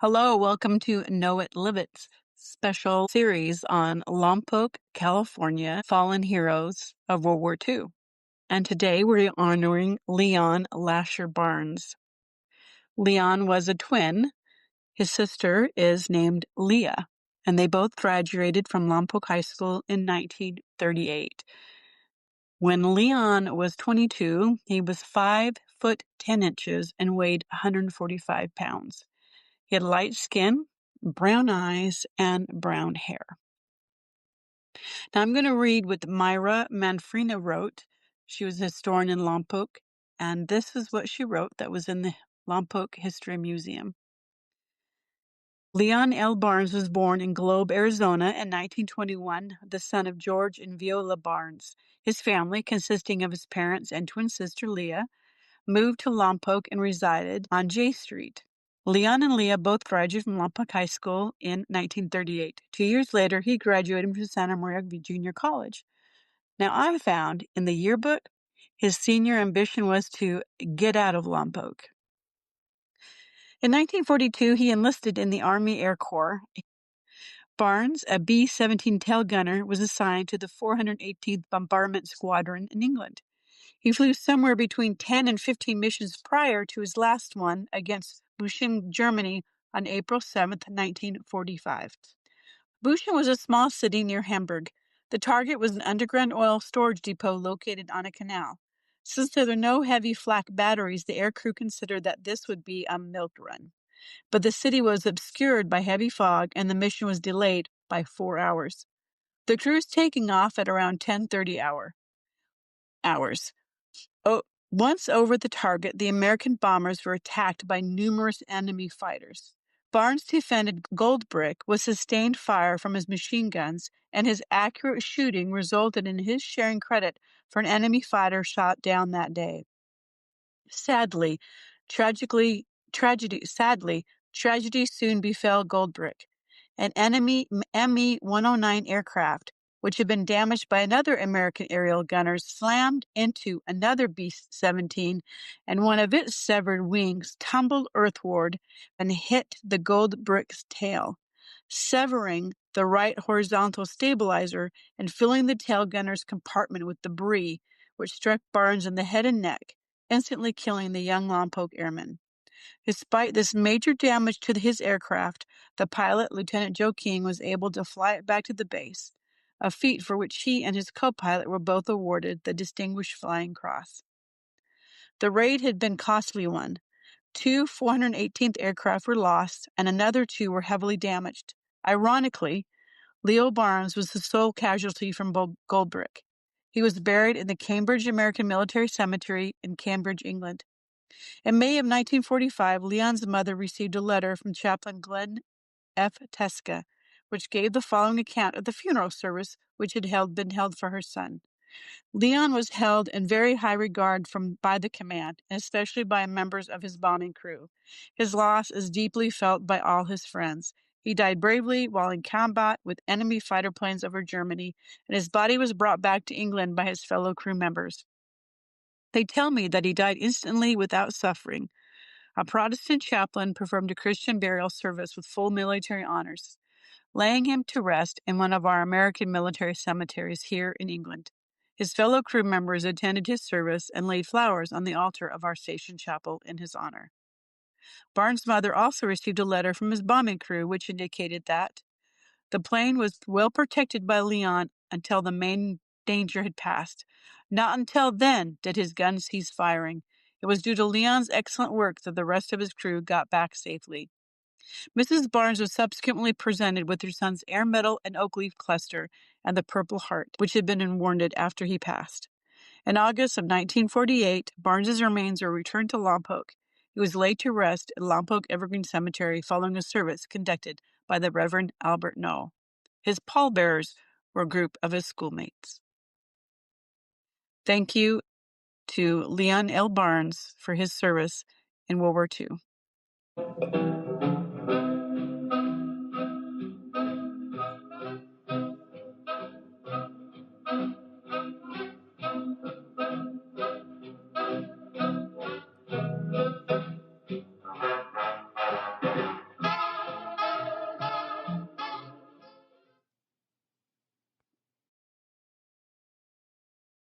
Hello, welcome to Know It, Live It's special series on Lompoc, California, fallen heroes of World War II. And today we're honoring Leon L.Barnes. Leon was a twin. His sister is named Leah, and they both graduated from Lompoc High School in 1938. When Leon was 22, he was 5 foot 10 inches and weighed 145 pounds. He had light skin, brown eyes, and brown hair. Now I'm going to read what Myra Manfrina wrote. She was a historian in Lompoc, and this is what she wrote that was in the Lompoc History Museum. Leon L. Barnes was born in Globe, Arizona in 1921, the son of George and Viola Barnes. His family, consisting of his parents and twin sister Leah, moved to Lompoc and resided on J Street. Leon and Leah both graduated from Lompoc High School in 1938. 2 years later, he graduated from Santa Maria Junior College. Now, I found in the yearbook, his senior ambition was to get out of Lompoc. In 1942, he enlisted in the Army Air Corps. Barnes, a B-17 tail gunner, was assigned to the 418th Bombardment Squadron in England. He flew somewhere between 10 and 15 missions prior to his last one against Büchen, Germany on April 7, 1945. Büchen was a small city near Hamburg. The target was an underground oil storage depot located on a canal. Since there were no heavy flak batteries, the aircrew considered that this would be a milk run. But the city was obscured by heavy fog, and the mission was delayed by 4 hours. The crew was taking off at around 10:30 hours. Once over the target, the American bombers were attacked by numerous enemy fighters. Barnes defended Goldbrick with sustained fire from his machine guns, and his accurate shooting resulted in his sharing credit for an enemy fighter shot down that day. Sadly, tragedy soon befell Goldbrick. An enemy Me-109 aircraft, which had been damaged by another American aerial gunner, slammed into another B-17, and one of its severed wings tumbled earthward and hit the Goldbrick's tail, severing the right horizontal stabilizer and filling the tail gunner's compartment with debris, which struck Barnes in the head and neck, instantly killing the young Lompoc airman. Despite this major damage to his aircraft, the pilot, Lieutenant Joe King, was able to fly it back to the base, a feat for which he and his co-pilot were both awarded the Distinguished Flying Cross. The raid had been a costly one. 2 418th aircraft were lost, and another 2 were heavily damaged. Ironically, Leo Barnes was the sole casualty from Goldbrick. He was buried in the Cambridge American Military Cemetery in Cambridge, England. In May of 1945, Leon's mother received a letter from Chaplain Glenn F. Teska, which gave the following account of the funeral service which had been held for her son. Leon was held in very high regard by the command, and especially by members of his bombing crew. His loss is deeply felt by all his friends. He died bravely while in combat with enemy fighter planes over Germany, and his body was brought back to England by his fellow crew members. They tell me that he died instantly without suffering. A Protestant chaplain performed a Christian burial service with full military honors, laying him to rest in one of our American military cemeteries here in England. His fellow crew members attended his service and laid flowers on the altar of our station chapel in his honor. Barnes' mother also received a letter from his bombing crew, which indicated that the plane was well protected by Leon until the main danger had passed. Not until then did his gun cease firing. It was due to Leon's excellent work that the rest of his crew got back safely. Mrs. Barnes was subsequently presented with her son's Air Medal and Oak Leaf Cluster and the Purple Heart, which had been awarded after he passed. In August of 1948, Barnes's remains were returned to Lompoc. He was laid to rest at Lompoc Evergreen Cemetery following a service conducted by the Reverend Albert Knoll. His pallbearers were a group of his schoolmates. Thank you to Leon L. Barnes for his service in World War II.